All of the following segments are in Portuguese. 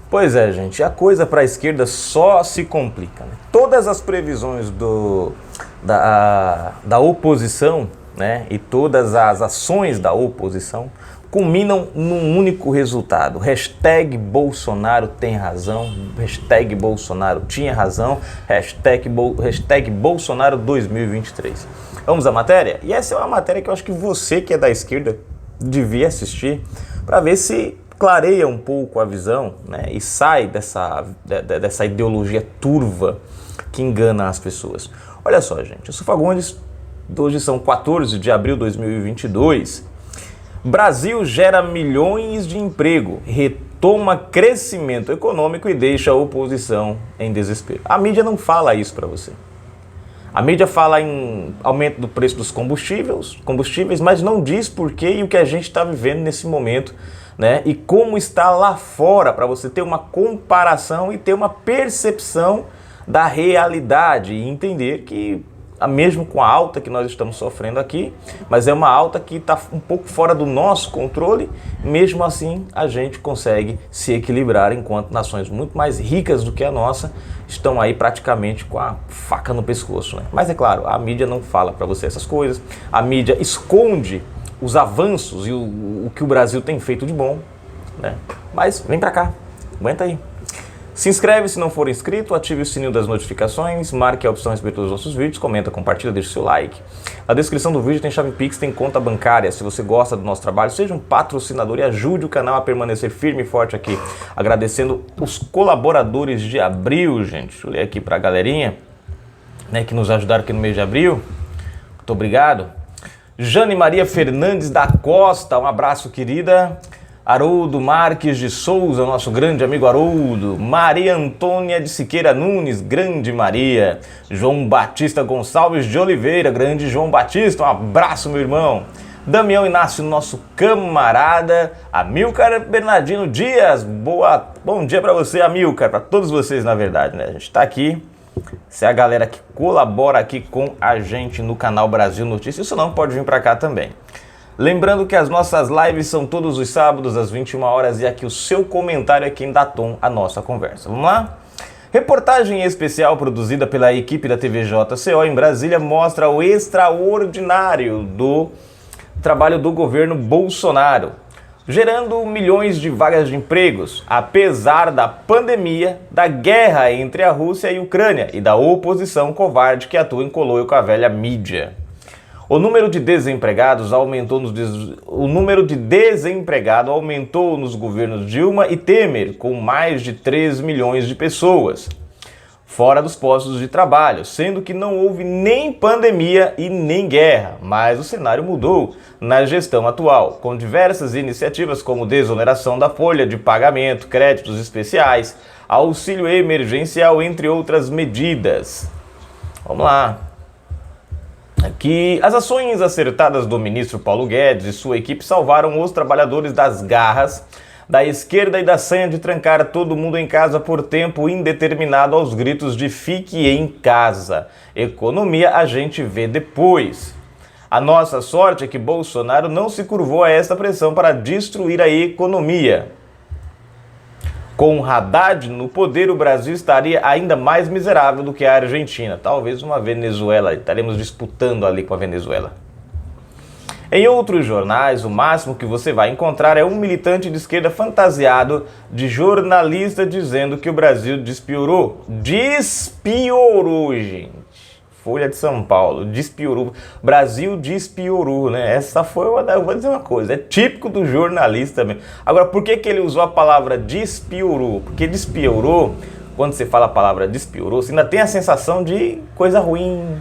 Pois é, gente, a coisa para a esquerda só se complica, né? Todas as previsões da oposição, né, e todas as ações da oposição culminam num único resultado. Hashtag Bolsonaro tem razão, hashtag Bolsonaro tinha razão, hashtag Bolsonaro 2023. Vamos à matéria? E essa é uma matéria que eu acho que você que é da esquerda devia assistir para ver se clareia um pouco a visão, né, e sai dessa ideologia turva que engana as pessoas. Olha só, gente, eu sou Fagundes, hoje são 14 de abril de 2022. Brasil gera milhões de emprego, retoma crescimento econômico e deixa a oposição em desespero. A mídia não fala isso para você. A mídia fala em aumento do preço dos combustíveis, mas não diz por quê e o que a gente está vivendo nesse momento, né? E como está lá fora, para você ter uma comparação e ter uma percepção da realidade e entender que, mesmo com a alta que nós estamos sofrendo aqui, mas é uma alta que está um pouco fora do nosso controle, mesmo assim a gente consegue se equilibrar, enquanto nações muito mais ricas do que a nossa estão aí praticamente com a faca no pescoço, né? Mas é claro, a mídia não fala para você essas coisas, a mídia esconde os avanços e o que o Brasil tem feito de bom, né? Mas vem pra cá, aguenta aí. Se inscreve se não for inscrito, ative o sininho das notificações, marque a opção a respeito dos nossos vídeos, comenta, compartilha, deixa o seu like. Na descrição do vídeo tem chave Pix, tem conta bancária. Se você gosta do nosso trabalho, seja um patrocinador e ajude o canal a permanecer firme e forte aqui. Agradecendo os colaboradores de abril, gente. Deixa eu ler aqui pra galerinha, né, que nos ajudaram aqui no mês de abril. Muito obrigado. Jane Maria Fernandes da Costa, um abraço, querida. Haroldo Marques de Souza, nosso grande amigo Haroldo. Maria Antônia de Siqueira Nunes, grande Maria. João Batista Gonçalves de Oliveira, grande João Batista, um abraço, meu irmão. Damião Inácio, nosso camarada. Amilcar Bernardino Dias, bom dia para você, Amilcar, para todos vocês, na verdade, né? A gente está aqui. Se é a galera que colabora aqui com a gente no canal Brasil Notícias, isso não pode vir para cá também. Lembrando que as nossas lives são todos os sábados às 21 horas e aqui o seu comentário é quem dá tom à nossa conversa. Vamos lá? Reportagem especial produzida pela equipe da TV JCO em Brasília mostra o extraordinário do trabalho do governo Bolsonaro, gerando milhões de vagas de empregos, apesar da pandemia, da guerra entre a Rússia e a Ucrânia e da oposição covarde que atua em coloio com a velha mídia. O número de desempregados aumentou nos governos Dilma e Temer, com mais de 3 milhões de pessoas fora dos postos de trabalho, sendo que não houve nem pandemia e nem guerra, mas o cenário mudou na gestão atual, com diversas iniciativas como desoneração da folha de pagamento, créditos especiais, auxílio emergencial, entre outras medidas. Vamos lá. Aqui, as ações acertadas do ministro Paulo Guedes e sua equipe salvaram os trabalhadores das garras da esquerda e da sanha de trancar todo mundo em casa por tempo indeterminado aos gritos de fique em casa. Economia a gente vê depois. A nossa sorte é que Bolsonaro não se curvou a esta pressão para destruir a economia. Com Haddad no poder, o Brasil estaria ainda mais miserável do que a Argentina. Talvez uma Venezuela, estaremos disputando ali com a Venezuela. Em outros jornais, o máximo que você vai encontrar é um militante de esquerda fantasiado de jornalista dizendo que o Brasil despiorou. Despiorou, gente. Folha de São Paulo, despiorou. Brasil despiorou, né? Essa foi eu vou dizer uma coisa, é típico do jornalista mesmo. Agora, por que ele usou a palavra despiorou? Porque despiorou, quando você fala a palavra despiorou, você ainda tem a sensação de coisa ruim.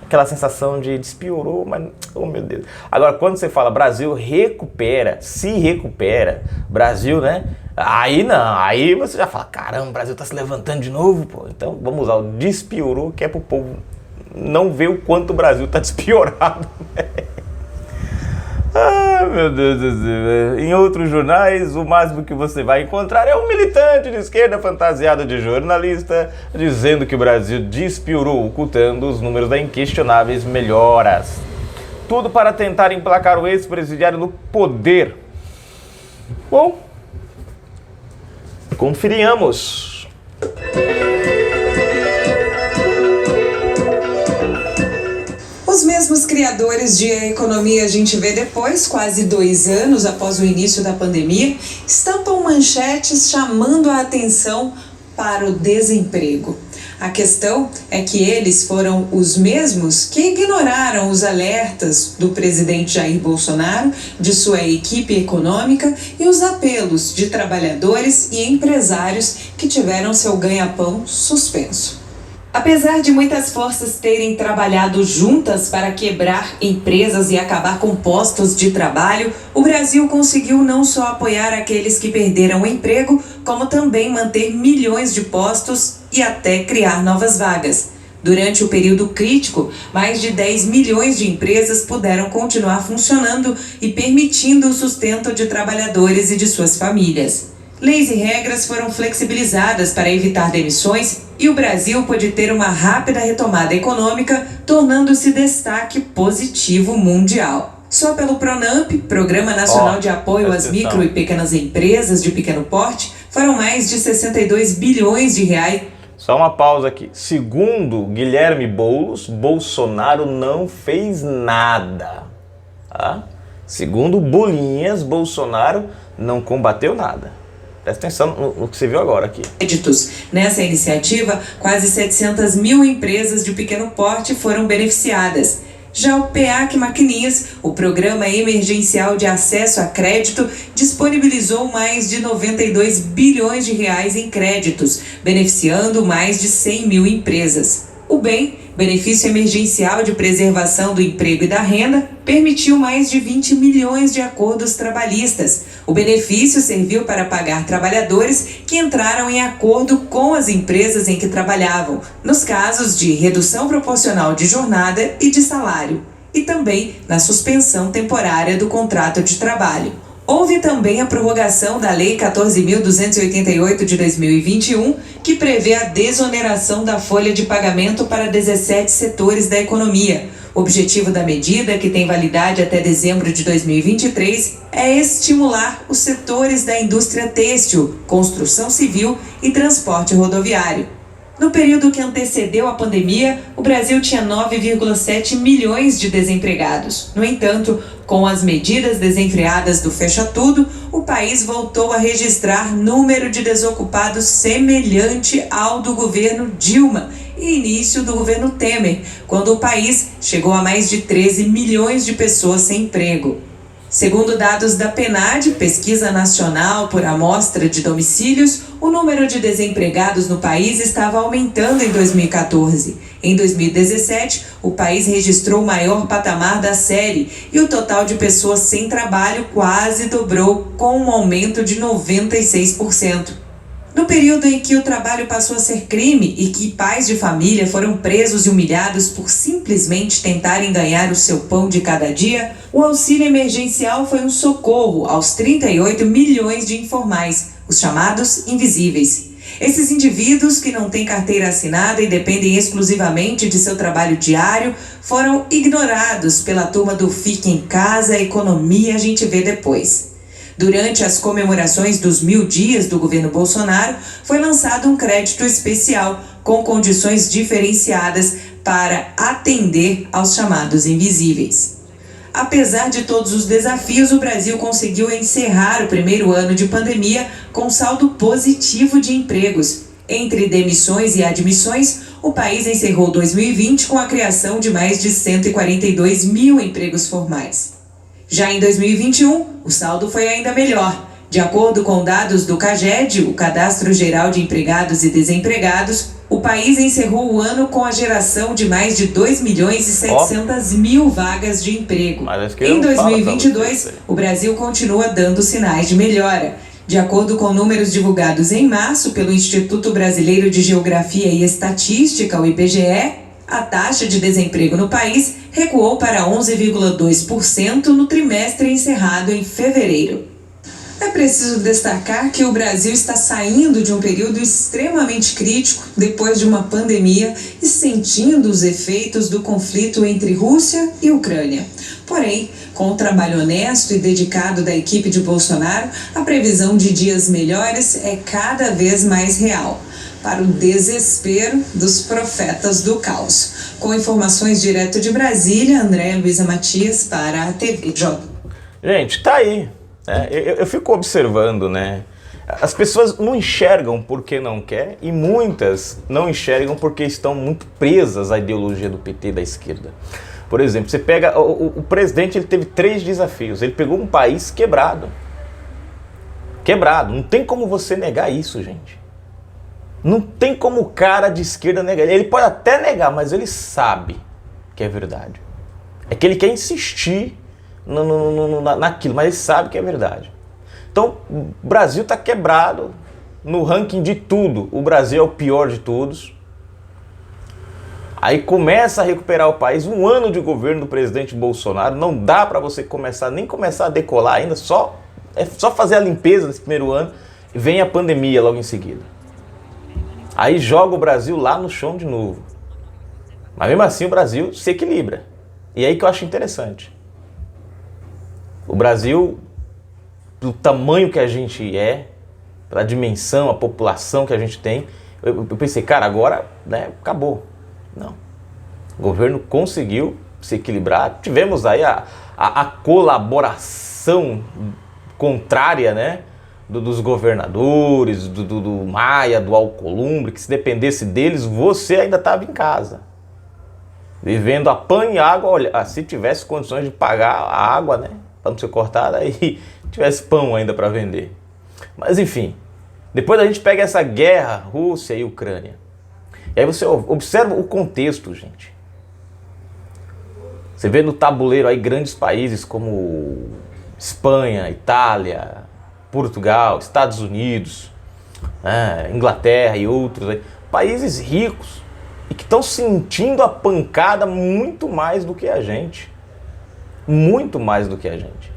Aquela sensação de despiorou, mas, oh meu Deus. Agora, quando você fala Brasil recupera, se recupera, Brasil, né? Aí não, aí você já fala, caramba, o Brasil tá se levantando de novo, pô. Então, vamos usar o despiorou, que é pro povo não ver o quanto o Brasil tá despiorado, né? Ai, meu Deus do céu. Em outros jornais, o máximo que você vai encontrar é um militante de esquerda fantasiado de jornalista dizendo que o Brasil despiorou, ocultando os números da inquestionáveis melhoras. Tudo para tentar emplacar o ex-presidiário no poder. Bom, Confiríamos. Os mesmos criadores de A Economia a Gente Vê Depois, quase 2 anos após o início da pandemia, estampam manchetes chamando a atenção para o desemprego. A questão é que eles foram os mesmos que ignoraram os alertas do presidente Jair Bolsonaro, de sua equipe econômica e os apelos de trabalhadores e empresários que tiveram seu ganha-pão suspenso. Apesar de muitas forças terem trabalhado juntas para quebrar empresas e acabar com postos de trabalho, o Brasil conseguiu não só apoiar aqueles que perderam o emprego, como também manter milhões de postos e até criar novas vagas. Durante o período crítico, mais de 10 milhões de empresas puderam continuar funcionando e permitindo o sustento de trabalhadores e de suas famílias. Leis e regras foram flexibilizadas para evitar demissões e o Brasil pôde ter uma rápida retomada econômica, tornando-se destaque positivo mundial. Só pelo PRONAMP, Programa Nacional de Apoio às Micro e Pequenas Empresas de Pequeno Porte, foram mais de 62 bilhões de reais. Só uma pausa aqui. Segundo Guilherme Boulos, Bolsonaro não fez nada. Tá? Segundo Bolinhas, Bolsonaro não combateu nada. Presta atenção no que você viu agora aqui. Nessa iniciativa, quase 700 mil empresas de pequeno porte foram beneficiadas. Já o PEAC Maquininhas, o Programa Emergencial de Acesso a Crédito, disponibilizou mais de 92 bilhões de reais em créditos, beneficiando mais de 100 mil empresas. O BEM, Benefício Emergencial de Preservação do Emprego e da Renda, permitiu mais de 20 milhões de acordos trabalhistas. O benefício serviu para pagar trabalhadores que entraram em acordo com as empresas em que trabalhavam, nos casos de redução proporcional de jornada e de salário, e também na suspensão temporária do contrato de trabalho. Houve também a prorrogação da Lei 14.288 de 2021, que prevê a desoneração da folha de pagamento para 17 setores da economia. O objetivo da medida, que tem validade até dezembro de 2023, é estimular os setores da indústria têxtil, construção civil e transporte rodoviário. No período que antecedeu a pandemia, o Brasil tinha 9,7 milhões de desempregados. No entanto, com as medidas desenfreadas do Fecha Tudo, o país voltou a registrar número de desocupados semelhante ao do governo Dilma e início do governo Temer, quando o país chegou a mais de 13 milhões de pessoas sem emprego. Segundo dados da PNAD, Pesquisa Nacional por Amostra de Domicílios, o número de desempregados no país estava aumentando em 2014. Em 2017, o país registrou o maior patamar da série e o total de pessoas sem trabalho quase dobrou, com um aumento de 96%. No período em que o trabalho passou a ser crime e que pais de família foram presos e humilhados por simplesmente tentarem ganhar o seu pão de cada dia, o auxílio emergencial foi um socorro aos 38 milhões de informais, os chamados invisíveis. Esses indivíduos que não têm carteira assinada e dependem exclusivamente de seu trabalho diário foram ignorados pela turma do Fique em Casa, Economia a Gente Vê Depois. Durante as comemorações dos 1000 dias do governo Bolsonaro, foi lançado um crédito especial com condições diferenciadas para atender aos chamados invisíveis. Apesar de todos os desafios, o Brasil conseguiu encerrar o primeiro ano de pandemia com saldo positivo de empregos. Entre demissões e admissões, o país encerrou 2020 com a criação de mais de 142 mil empregos formais. Já em 2021, o saldo foi ainda melhor. De acordo com dados do CAGED, o Cadastro Geral de Empregados e Desempregados, o país encerrou o ano com a geração de mais de 2 milhões e 700 mil vagas de emprego. Em 2022, o Brasil continua dando sinais de melhora. De acordo com números divulgados em março pelo Instituto Brasileiro de Geografia e Estatística, o IBGE, a taxa de desemprego no país recuou para 11,2% no trimestre encerrado em fevereiro. É preciso destacar que o Brasil está saindo de um período extremamente crítico depois de uma pandemia e sentindo os efeitos do conflito entre Rússia e Ucrânia. Porém, com o trabalho honesto e dedicado da equipe de Bolsonaro, a previsão de dias melhores é cada vez mais real, para o desespero dos profetas do caos. Com informações direto de Brasília, Andréa Luiza Matias para a TV J. Gente, tá aí. Eu fico observando, né? As pessoas não enxergam porque não quer e muitas não enxergam porque estão muito presas à ideologia do PT, da esquerda. Por exemplo, você pega o presidente, ele teve 3 desafios. Ele pegou um país quebrado. Quebrado. Não tem como você negar isso, gente. Não tem como o cara de esquerda negar. Ele pode até negar, mas ele sabe que é verdade. É que ele quer insistir naquilo, mas ele sabe que é verdade. Então, o Brasil está quebrado no ranking de tudo. O Brasil é o pior de todos. Aí começa a recuperar o país. 1 ano de governo do presidente Bolsonaro. Não dá para você nem começar a decolar ainda. É só fazer a limpeza nesse primeiro ano. E vem a pandemia logo em seguida. Aí joga o Brasil lá no chão de novo. Mas mesmo assim o Brasil se equilibra. E é aí que eu acho interessante. O Brasil, do tamanho que a gente é, pela dimensão, a população que a gente tem, eu pensei, cara, agora, né, acabou. Não. O governo conseguiu se equilibrar. Tivemos aí a colaboração contrária, né, dos governadores, do Maia, do Alcolumbre, que se dependesse deles, você ainda estava em casa. Vivendo a pão e água, olha, se tivesse condições de pagar a água, né, para não ser cortada, aí tivesse pão ainda para vender. Mas enfim, depois a gente pega essa guerra, Rússia e Ucrânia. E aí você observa o contexto, gente. Você vê no tabuleiro aí grandes países como Espanha, Itália, Portugal, Estados Unidos, Inglaterra e outros aí, países ricos e que estão sentindo a pancada muito mais do que a gente. Muito mais do que a gente.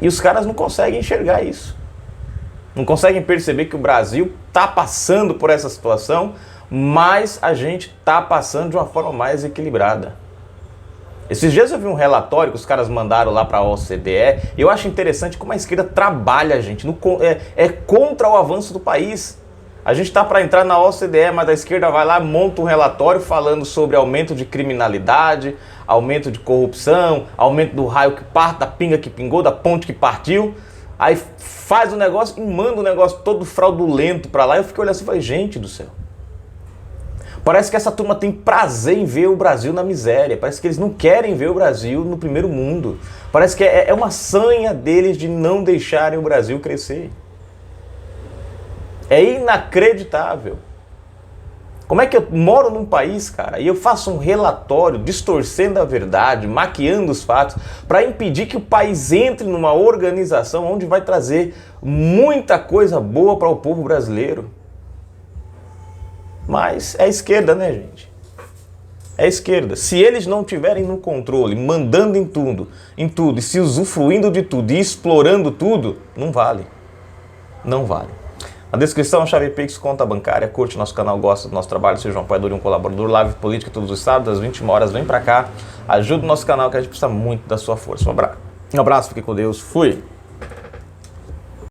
E os caras não conseguem enxergar isso. Não conseguem perceber que o Brasil está passando por essa situação, mas a gente está passando de uma forma mais equilibrada. Esses dias eu vi um relatório que os caras mandaram lá para a OCDE, e eu acho interessante como a esquerda trabalha, gente, é contra o avanço do país. A gente está para entrar na OCDE, mas a esquerda vai lá, monta um relatório falando sobre aumento de criminalidade, aumento de corrupção, aumento do raio que parte, da pinga que pingou, da ponte que partiu. Aí faz o negócio e manda o negócio todo fraudulento para lá. Eu fiquei olhando assim e falei, gente do céu. Parece que essa turma tem prazer em ver o Brasil na miséria. Parece que eles não querem ver o Brasil no primeiro mundo. Parece que é uma sanha deles de não deixarem o Brasil crescer. É inacreditável. Como é que eu moro num país, cara, e eu faço um relatório distorcendo a verdade, maquiando os fatos, para impedir que o país entre numa organização onde vai trazer muita coisa boa para o povo brasileiro? Mas é a esquerda, né, gente? É a esquerda. Se eles não tiverem no controle, mandando em tudo, e se usufruindo de tudo, e explorando tudo, não vale. Não vale. Na descrição, chave Pix, conta bancária, curte nosso canal, gosta do nosso trabalho, seja um apoiador e um colaborador, live política todos os sábados, às 21 horas, vem pra cá, ajuda o nosso canal que a gente precisa muito da sua força. Um abraço, fique com Deus, fui!